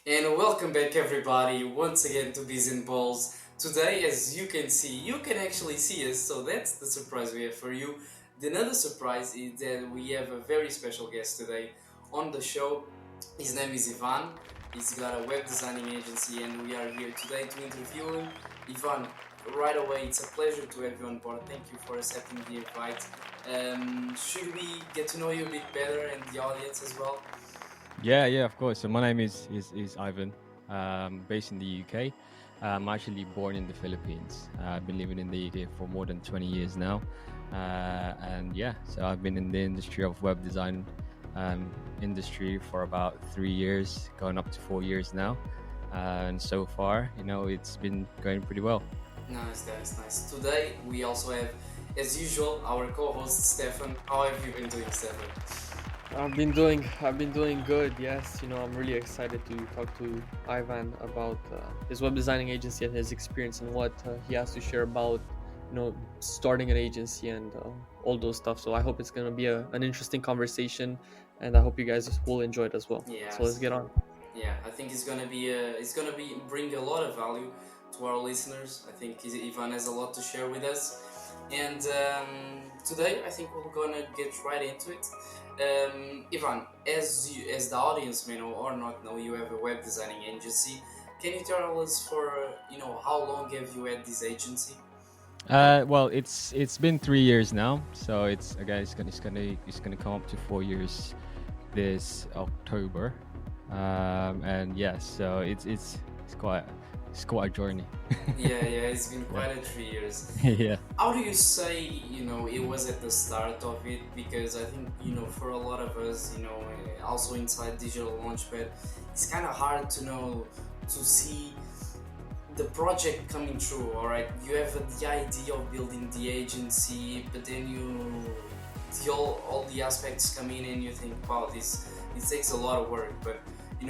And welcome back, everybody, once again to Biz&Balls. Today, as you can see, you can actually see us, so that's the surprise we have for you. The another surprise is that we have a very special guest today on the show. His name is Ivan. He's got a web designing agency, and we are here today to interview him. Ivan, right away, it's a pleasure to have you on board. Thank you for accepting the invite. Should we get to know you a bit better and the audience as well? Yeah, of course. So my name is Ivan, based in the UK. I'm actually born in the Philippines. I've been living in the UK for more than 20 years now. And yeah, so I've been in the industry of web design industry for about 3 years, going up to 4 years now. And so far, it's been going pretty well. Nice, that's nice. Today we also have, as usual, our co-host Stefan. How have you been doing, Stefan? I've been doing good. Yes, I'm really excited to talk to Ivan about his web designing agency and his experience and what he has to share about starting an agency and all those stuff. So I hope it's gonna be an interesting conversation, and I hope you guys will enjoy it as well. So let's Yes. get on. Yeah, I think it's gonna be bring a lot of value to our listeners. I think Ivan has a lot to share with us, and today I think we're gonna get right into it. Ivan, as the audience may know or not know, you have a web designing agency. Can you tell us for how long have you had this agency? Well, it's been 3 years now, so it's gonna come up to 4 years this October. And yes, so it's quite a journey. Yeah, it's been Yeah. quite a 3 years. Yeah. How do you say, it was at the start of it? Because I think, for a lot of us, also inside Digital Launchpad, it's kind of hard to know, to see the project coming true. All right, you have the idea of building the agency, but then all the aspects come in and you think, wow, this takes a lot of work. But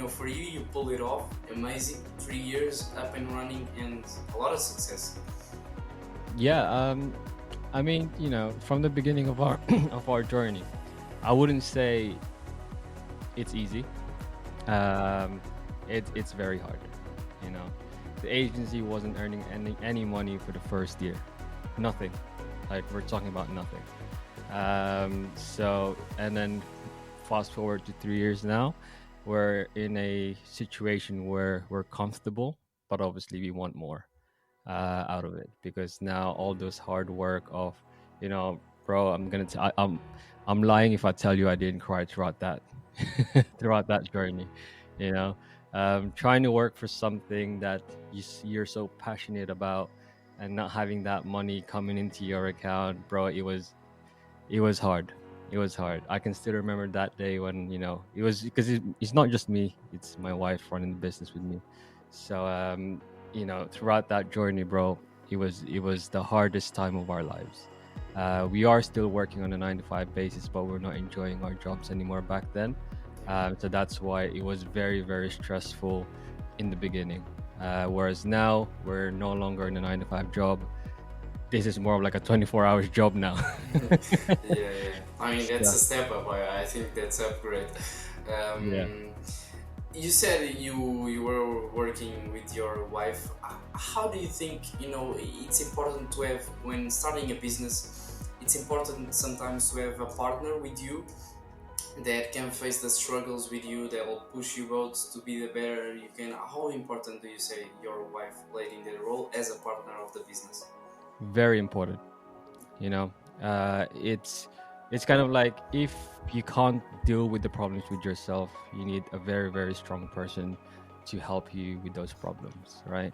for you pull it off. Amazing. 3 years up and running and a lot of success. Yeah. I mean, from the beginning of our of our journey, I wouldn't say it's easy. Um, it's very hard. You know, the agency wasn't earning any money for the first year, nothing. Like we're talking about nothing. So and then fast forward to 3 years now, we're in a situation where we're comfortable, but obviously we want more out of it because now all those hard work of, bro, I'm lying if I tell you I didn't cry throughout that throughout that journey, you know, trying to work for something that you're so passionate about and not having that money coming into your account, bro. It was hard. It was hard. I can still remember that day when it was because it's not just me; it's my wife running the business with me. So throughout that journey, bro, it was the hardest time of our lives. We are still working on a 9 to 5 basis, but we're not enjoying our jobs anymore back then. So that's why it was very, very stressful in the beginning. Whereas now we're no longer in a 9 to 5 job. This is more of like a 24 hours job now. Yeah. I mean, that's So, a step up. I think that's upgrade. yeah. Um, you said you were working with your wife. How do you think it's important to have, when starting a business, it's important sometimes to have a partner with you that can face the struggles with you, that will push you both to be the better you can. How important do you say your wife played in the role as a partner of the business? Very important. you know it's kind of like if you can't deal with the problems with yourself, you need a very, very strong person to help you with those problems, right?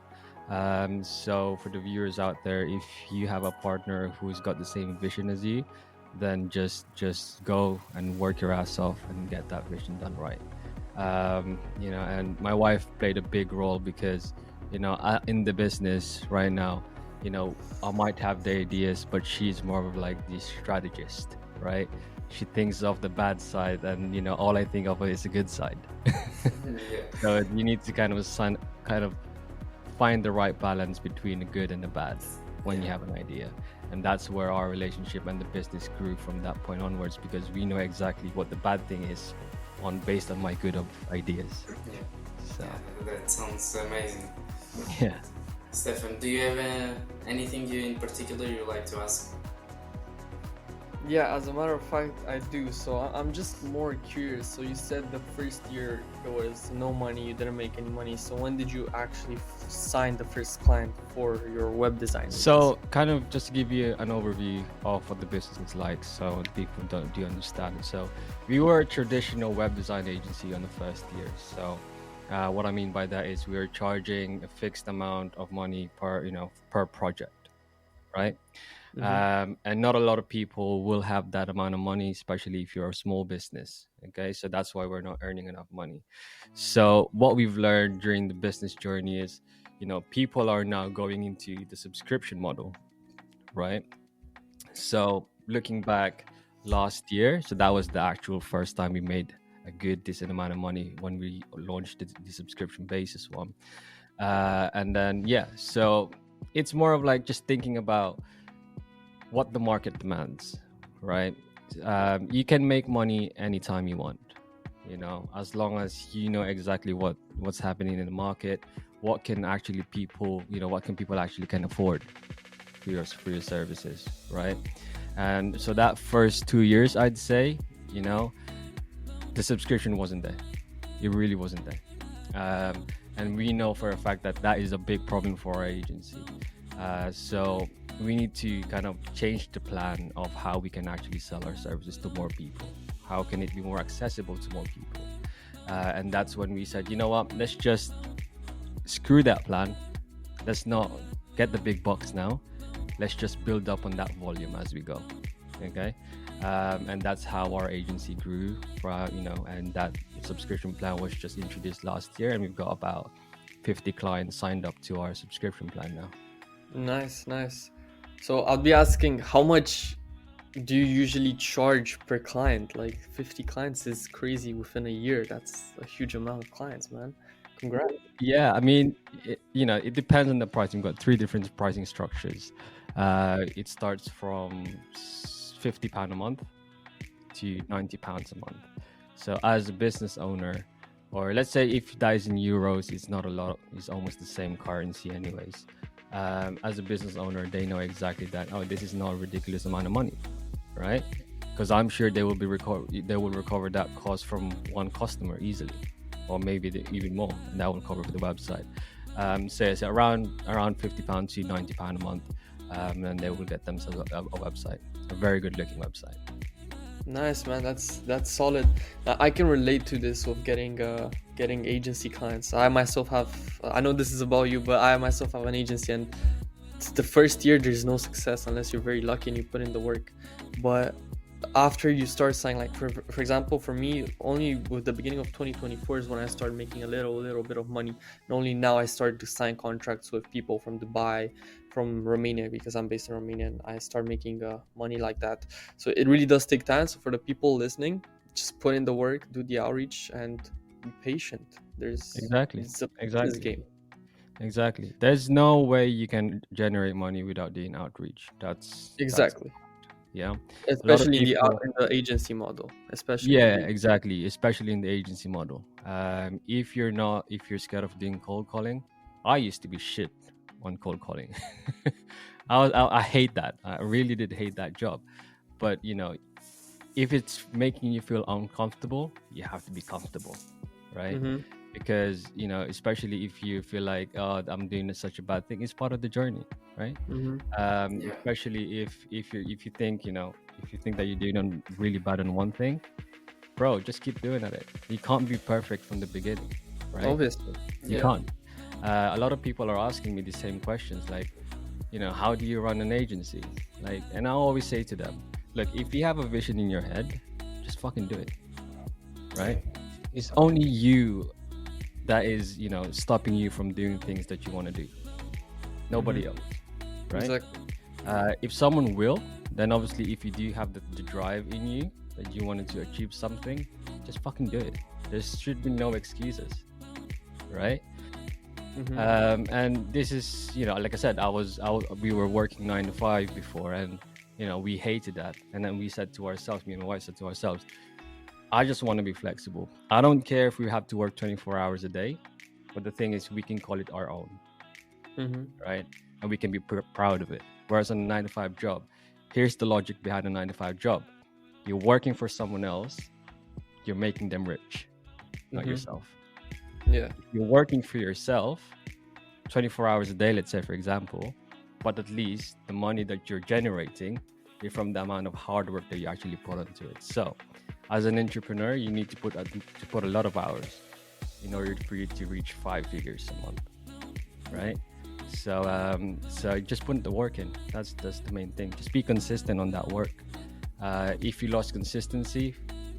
So for the viewers out there, if you have a partner who's got the same vision as you, then just go and work your ass off and get that vision done right. And my wife played a big role because in the business right now, I might have the ideas, but she's more of like the strategist, right? She thinks of the bad side, and all I think of is the good side. Yeah. So you need to kind of find the right balance between the good and the bad when you Yeah. have an idea. And that's where our relationship and the business grew from that point onwards, because we know exactly what the bad thing is based on my good of ideas. Yeah. So Yeah, that sounds amazing. yeah. Stefan, do you have anything you in particular you like to ask? Yeah, as a matter of fact, I do. So I'm just more curious. So you said the first year there was no money, you didn't make any money. So when did you actually sign the first client for your web design So agency? kind of just to give you an overview of what the business is like, so people do understand it. So we were a traditional web design agency on the first year. So what I mean by that is we were charging a fixed amount of money per project, right? Mm-hmm. And not a lot of people will have that amount of money, especially if you're a small business. Okay, so that's why we're not earning enough money. So what we've learned during the business journey is, people are now going into the subscription model, right? So looking back last year, so that was the actual first time we made a good decent amount of money when we launched the subscription basis one. And then so it's more of like just thinking about what the market demands, right? You can make money anytime you want, as long as you know exactly what's happening in the market, what can actually people, what can people actually can afford for your services, right? And so that first 2 years, I'd say, the subscription wasn't there. It really wasn't there. And we know for a fact that that is a big problem for our agency. So we need to kind of change the plan of how we can actually sell our services to more people. How can it be more accessible to more people? And that's when we said, you know what, let's just screw that plan. Let's not get the big bucks now. Let's just build up on that volume as we go. Okay. And that's how our agency grew, and that subscription plan was just introduced last year, and we've got about 50 clients signed up to our subscription plan now. Nice. So I'll be asking, how much do you usually charge per client? Like 50 clients is crazy within a year. That's a huge amount of clients, man. Congrats. Yeah, I mean, it depends on the pricing. We've got 3 different pricing structures. It starts from £50 a month to £90 a month. So as a business owner, or let's say if that is in euros, it's not a lot. It's almost the same currency, anyways. As a business owner, they know exactly that. Oh, this is not a ridiculous amount of money, right? Because I'm sure they will recover that cost from one customer easily, or maybe even more, and that will cover for the website. So it's around £50 to £90 a month, and they will get themselves a website, a very good looking website. Nice, man. That's solid. I can relate to this of getting agency clients. I myself have. I know this is about you, but I myself have an agency, and it's the first year there's no success unless you're very lucky and you put in the work. But after you start signing, like for example, for me, only with the beginning of 2024 is when I started making a little bit of money, and only now I started to sign contracts with people from Dubai, from Romania, because I'm based in Romania, and I start making money like that. So it really does take time. So for the people listening, just put in the work, do the outreach, and be patient. It's a business game. Exactly. There's no way you can generate money without doing outreach. That's Exactly. yeah. A lot of Especially in people. the agency model. Yeah, exactly. Especially in the agency model. If you're scared of doing cold calling, I used to be shit on cold calling. I hate that. I really did hate that job. But if it's making you feel uncomfortable, you have to be comfortable, right? Mm-hmm. Because especially if you feel like, oh, I'm doing such a bad thing, it's part of the journey, right? Mm-hmm. Especially if you think that you're doing really bad on one thing, bro, just keep doing it. You can't be perfect from the beginning, right? Obviously. You can't. A lot of people are asking me the same questions, like, how do you run an agency? Like, and I always say to them, look, if you have a vision in your head, just fucking do it, right? It's only you that is, stopping you from doing things that you want to do. Nobody else, right? Exactly. If someone will, then obviously if you do have the drive in you that you wanted to achieve something, just fucking do it. There should be no excuses, right? Mm-hmm. And this is, like I said, we were working 9 to 5 before, and we hated that. And then we said to ourselves, me and my wife said to ourselves, I just want to be flexible. I don't care if we have to work 24 hours a day. But the thing is, we can call it our own, Mm-hmm. right? And we can be proud of it. Whereas on a 9 to 5 job, here's the logic behind a 9 to 5 job: you're working for someone else, you're making them rich, not Mm-hmm. yourself. Yeah. If you're working for yourself 24 hours a day, let's say, for example, but at least the money that you're generating is from the amount of hard work that you actually put into it. So as an entrepreneur, you need to put a lot of hours in order for you to reach 5 figures a month, right? So just put the work in. That's the main thing. Just be consistent on that work. If you lost consistency,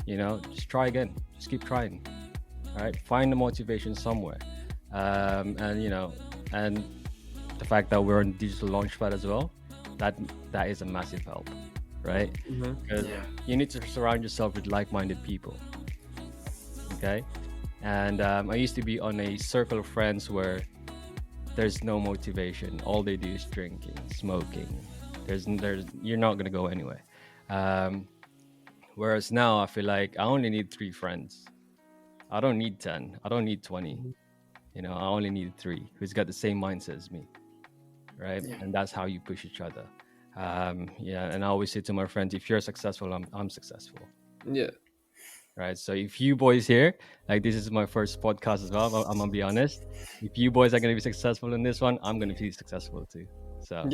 just try again. Just keep trying. All right, find the motivation somewhere. And and the fact that we're on digital launchpad as well, that is a massive help, right? Mm-hmm. Because you need to surround yourself with like-minded people. Okay. And I used to be on a circle of friends where there's no motivation. All they do is drinking, smoking. There's you're not gonna go anywhere. Whereas now I feel like I only need 3 friends. I don't need 10. I don't need 20. Mm-hmm. I only need 3 who's got the same mindset as me, right? Yeah. And that's how you push each other. And I always say to my friends, if you're successful, I'm successful. Yeah. Right. So if you boys here, like, this is my first podcast as well, I'm gonna be honest. If you boys are gonna be successful in this one, I'm gonna be successful too. So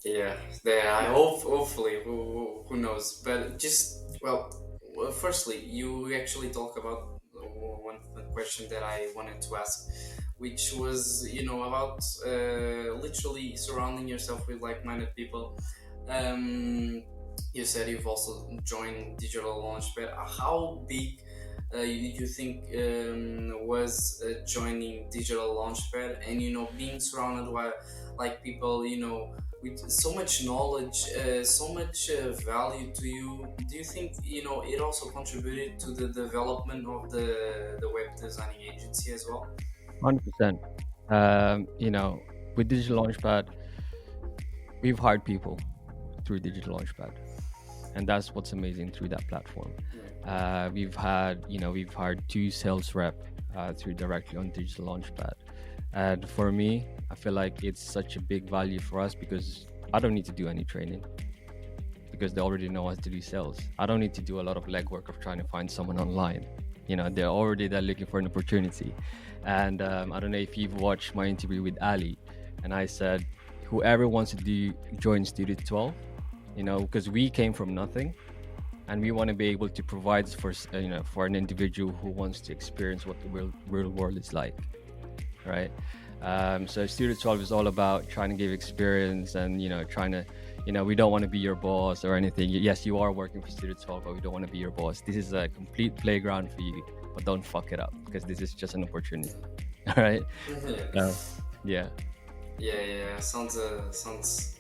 Yeah. Yeah, I hopefully, who knows? But just, well, firstly, you actually talk about one question that I wanted to ask, which was, about literally surrounding yourself with like-minded people. You said you've also joined Digital Launchpad. How big you think was joining Digital Launchpad, and being surrounded by like people with so much knowledge, so much value to you? Do you think it also contributed to the development of the web designing agency as well? 100%. With Digital Launchpad, we've hired people through Digital Launchpad, and that's what's amazing through that platform. We've hired 2 sales rep through directly on Digital Launchpad, and for me, I feel like it's such a big value for us because I don't need to do any training because they already know how to do sales. I don't need to do a lot of legwork of trying to find someone online. They're already there looking for an opportunity. And I don't know if you've watched my interview with Ali, and I said, whoever wants to join Studio 12, because we came from nothing, and we want to be able to provide for an individual who wants to experience what the real world is like, right? So Studio 12 is all about trying to give experience and trying to we don't want to be your boss or anything. Yes, you are working for Studio 12, but we don't want to be your boss. This is a complete playground for you, but don't fuck it up because this is just an opportunity. All right. Yeah. Sounds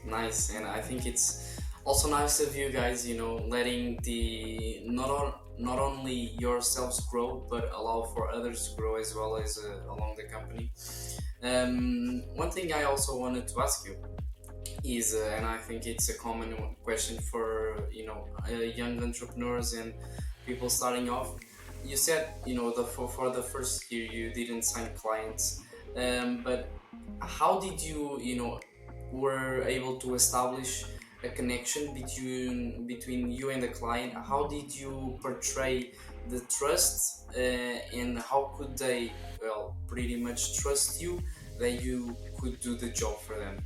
nice, and I think it's also nice of you guys, letting the not only yourselves grow, but allow for others to grow as well as along the company. One thing I also wanted to ask you is, and I think it's a common question for young entrepreneurs and people starting off. You said for the first year you didn't sign clients, but how did you were able to establish a connection between you and the client? How did you portray the trust, and how could they, well, pretty much trust you that you could do the job for them?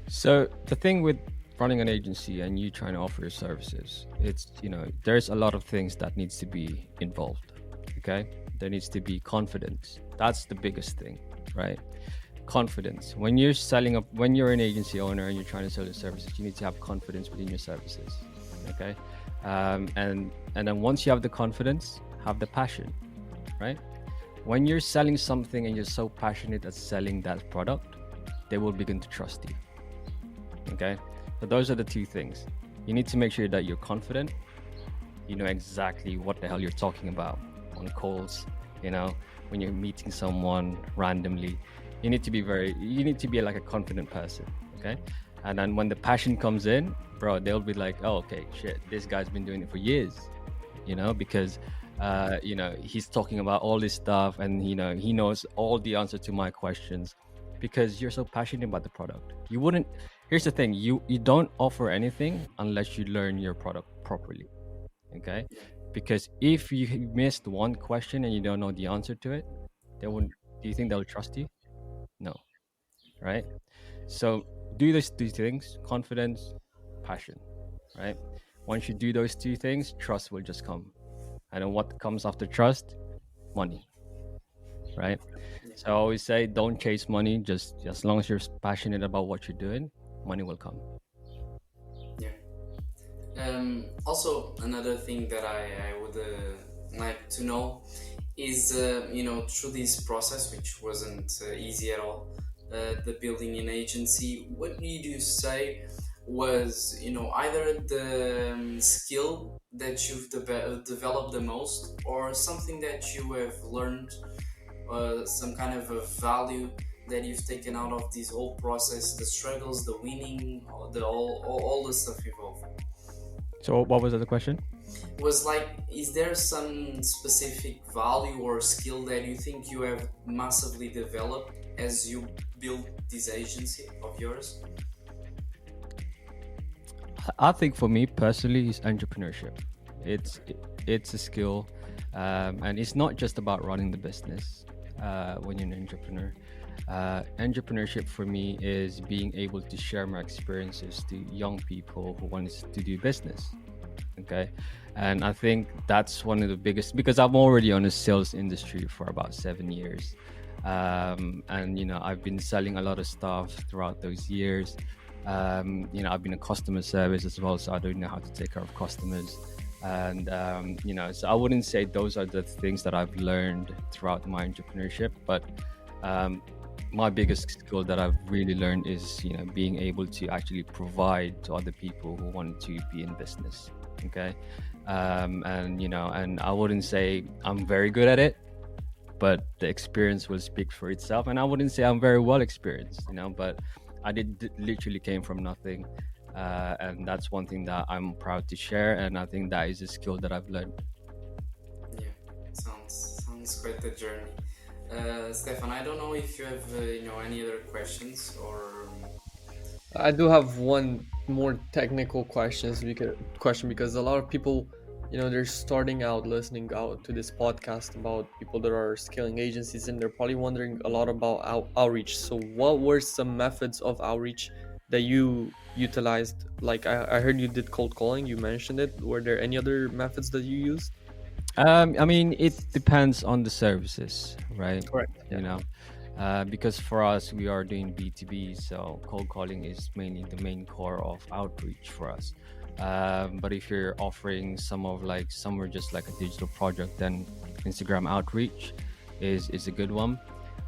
So the thing with running an agency and you trying to offer your services, it's there's a lot of things that needs to be involved. Okay, there needs to be confidence. That's the biggest thing, right? Confidence. When you're an agency owner and you're trying to sell your services, you need to have confidence within your services. Okay, and then once you have the confidence, have the passion, right? When you're selling something and you're so passionate at selling that product, they will begin to trust you. Okay, so those are the 2 things. You need to make sure that you're confident. You know exactly what the hell you're talking about on calls. When you're meeting someone randomly, you need to be like a confident person. Okay, and then when the passion comes in, bro, they'll be like, oh, okay, shit, this guy's been doing it for years. Because He's talking about all this stuff, and he knows all the answer to my questions because you're so passionate about the product. You wouldn't. Here's the thing: you don't offer anything unless you learn your product properly. Okay, Yeah. because if you missed one question and you don't know the answer to it, they wouldn't. Do you think they'll trust you? No, right? So do those two things: confidence, passion, right? Once you do those two things, trust will just come. And then what comes after trust? Money, right? Yeah. So I always say, don't chase money. Just as long as you're passionate about what you're doing, money will come. Yeah. Also, another thing that I would like to know is, through this process, which wasn't easy at all, the building an agency, what did you say was, either the skill that you've developed the most, or something that you have learned, some kind of a value that you've taken out of this whole process, the struggles, the winning, all the stuff involved? So what was the other question? Was like, is there some specific value or skill that you think you have massively developed as you build this agency of yours? I think for me personally, is entrepreneurship. It's it's a skill, and it's not just about running the business. When you're an entrepreneur, entrepreneurship for me is being able to share my experiences to young people who want to do business. Okay, and I think that's one of the biggest, because I'm already on the sales industry for about 7 years. And I've been selling a lot of stuff throughout those years. I've been a customer service as well, so I don't know how to take care of customers. And so I wouldn't say those are the things that I've learned throughout my entrepreneurship, but um, my biggest skill that I've really learned is being able to actually provide to other people who want to be in business. Okay, and I wouldn't say I'm very good at it, but the experience will speak for itself. And I wouldn't say I'm very well experienced, but I did literally came from nothing, and that's one thing that I'm proud to share. And I think that is a skill that I've learned. Yeah, sounds quite the journey. Stefan, I don't know if you have any other questions or. I do have one more technical question because a lot of people, they're starting out listening out to this podcast about people that are scaling agencies, and they're probably wondering a lot about outreach. So, what were some methods of outreach that you utilized? Like, I heard you did cold calling. You mentioned it. Were there any other methods that you used? I mean, it depends on the services, right? Correct. You know, because for us, we are doing B2B, so cold calling is mainly the main core of outreach for us. But if you're offering somewhere just like a digital project, then Instagram outreach is a good one.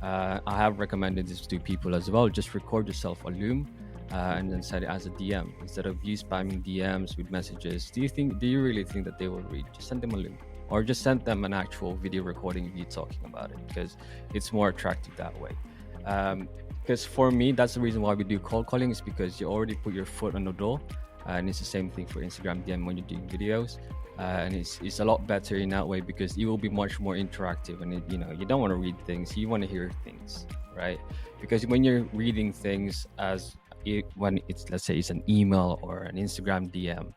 I have recommended this to people as well. Just record yourself a Loom. And then set it as a DM instead of you spamming DMs with messages. Do you really think that they will read? Just send them a Loom, or just send them an actual video recording of you talking about it, because it's more attractive that way. Because for me, that's the reason why we do cold calling, is because you already put your foot on the door, and it's the same thing for Instagram DM when you're doing videos. And it's a lot better in that way, because it will be much more interactive, and you don't want to read things, you want to hear things, right? Because when you're reading things when it's, let's say, it's an email or an Instagram DM,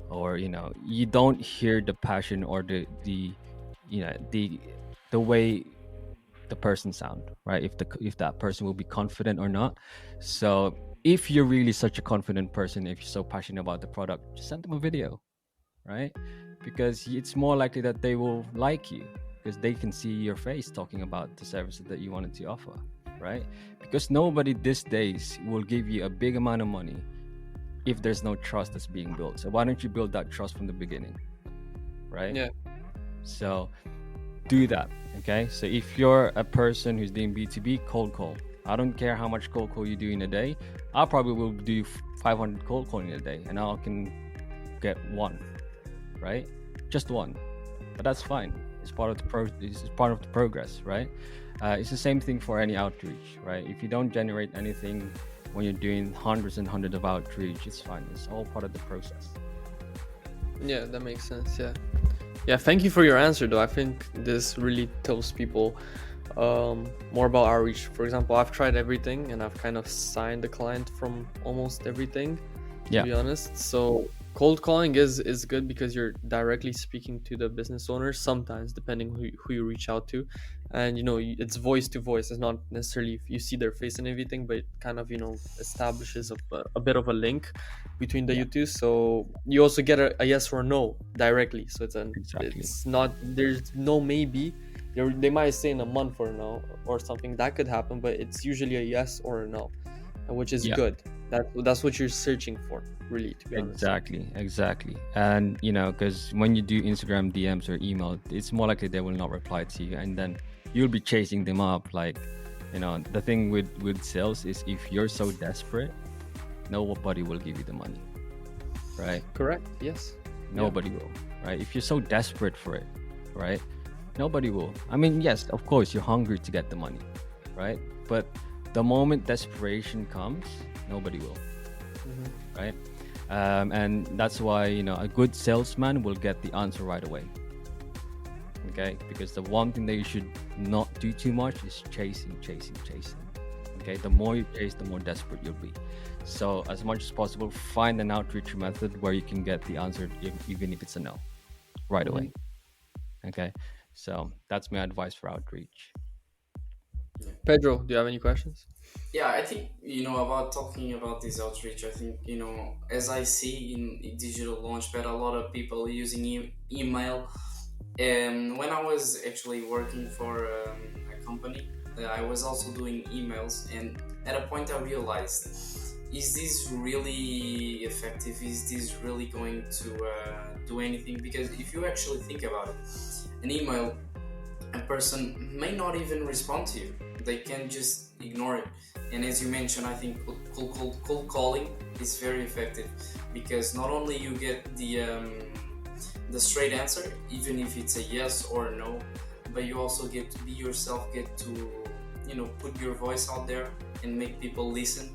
or you don't hear the passion or the the way the person sound, right? If that person will be confident or not. So if you're really such a confident person, if you're so passionate about the product, just send them a video, right? Because it's more likely that they will like you, because they can see your face talking about the services that you wanted to offer, right? Because nobody these days will give you a big amount of money if there's no trust that's being built. So why don't you build that trust from the beginning, right? Yeah. So do that, okay? So if you're a person who's doing B2B, cold call. I don't care how much cold call you do in a day. I probably will do 500 cold calling in a day, and I can get one, right? Just one, but that's fine. It's part of it's part of the progress, right? It's the same thing for any outreach, right? If you don't generate anything when you're doing hundreds and hundreds of outreach, it's fine. It's all part of the process. Yeah, that makes sense. Yeah. Yeah, thank you for your answer though. I think this really tells people more about outreach. For example, I've tried everything and I've kind of signed the client from almost everything, to Yeah, be honest. So cold calling is good because you're directly speaking to the business owner sometimes, depending who you reach out to. And it's voice to voice. It's not necessarily if you see their face and everything, but it kind of establishes a bit of a link between the yeah, you two. So you also get a yes or no directly. So exactly. it's not, there's no maybe. They might say in a month or no or something that could happen, but it's usually a yes or a no, which is Yeah, good. That's what you're searching for, really, to be honest. exactly. And because when you do Instagram DMs or email, it's more likely they will not reply to you, and then you'll be chasing them up. Like, the thing with sales is if you're so desperate, nobody will give you the money, right? Correct. Yes. Yeah. Nobody will, right? If you're so desperate for it, right? Nobody will. I mean, yes, of course, you're hungry to get the money, right? But the moment desperation comes, nobody will, Hmm. right? And that's why, a good salesman will get the answer right away, okay? Because the one thing that you should not do too much is chasing. Okay, the more you chase, the more desperate you'll be. So as much as possible, find an outreach method where you can get the answer, even if it's a no, right Hmm. away. Okay, so that's my advice for outreach. Pedro, do you have any questions? Yeah, I think about talking about this outreach. I think as I see in digital launchpad, a lot of people using email. And when I was actually working for a company, I was also doing emails, and at a point I realized, is this really effective? Is this really going to do anything? Because if you actually think about it, an email, a person may not even respond to you. They can just ignore it. And as you mentioned, I think cold calling is very effective, because not only you get the straight answer, even if it's a yes or a no, but you also get to be yourself, get to put your voice out there and make people listen.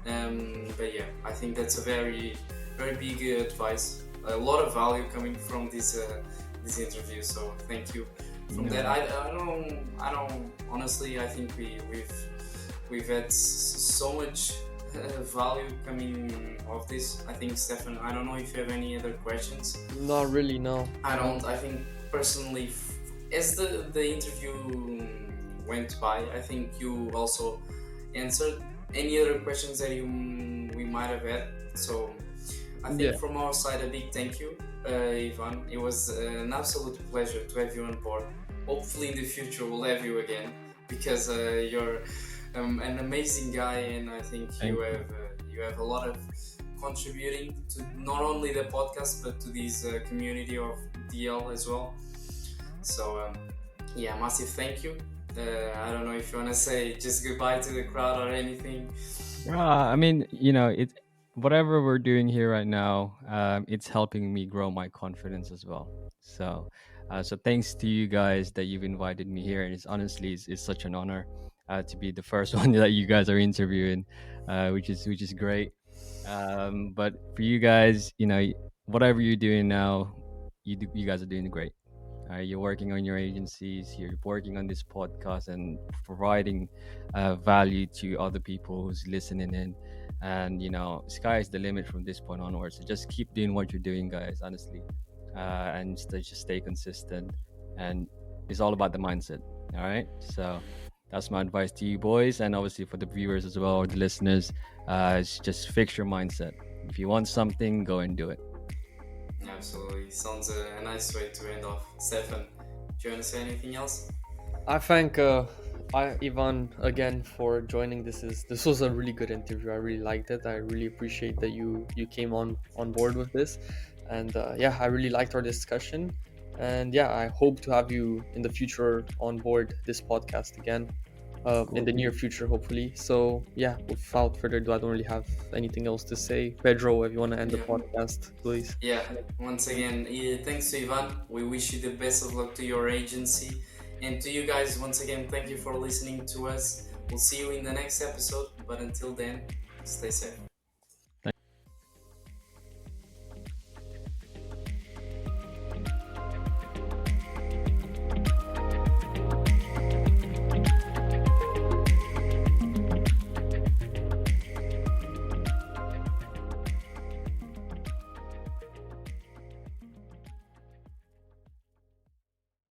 But yeah, I think that's a very very big advice. A lot of value coming from this interview. So thank you. From that, No. I don't honestly. I think we've had so much value coming of this. I think Stefan. I don't know if you have any other questions. Not really, no. I don't. I think personally, as the interview went by, I think you also answered any other questions that we might have had. So I think Yeah. from our side, a big thank you, Ivan. It was an absolute pleasure to have you on board. Hopefully, in the future, we'll have you again, because you're an amazing guy, and I think Thank you. you have a lot of contributing to not only the podcast but to this community of DL as well. So yeah, massive thank you. I don't know if you want to say just goodbye to the crowd or anything. I mean, it whatever we're doing here right now, it's helping me grow my confidence as well. So thanks to you guys that you've invited me here, and it's such an honor to be the first one that you guys are interviewing, which is great. But for you guys, whatever you're doing now, you guys are doing great. You're working on your agencies, you're working on this podcast and providing value to other people who's listening in. And, sky is the limit from this point onwards. So just keep doing what you're doing, guys, honestly. And just stay consistent. And it's all about the mindset. All right. So that's my advice to you, boys. And obviously for the viewers as well, or the listeners, it's just fix your mindset. If you want something, go and do it. Absolutely, sounds a nice way to end off. Stefan, do you want to say anything else? I thank Ivan again for joining. This was a really good interview. I really liked it. I really appreciate that you came on board with this, and yeah, I really liked our discussion. And yeah, I hope to have you in the future on board this podcast again, in the near future, hopefully. So yeah, without further ado, I don't really have anything else to say. Pedro, if you want to end the Yeah. podcast, please. Yeah, once again, thanks to Ivan. We wish you the best of luck to your agency. And to you guys, once again, thank you for listening to us. We'll see you in the next episode. But until then, stay safe.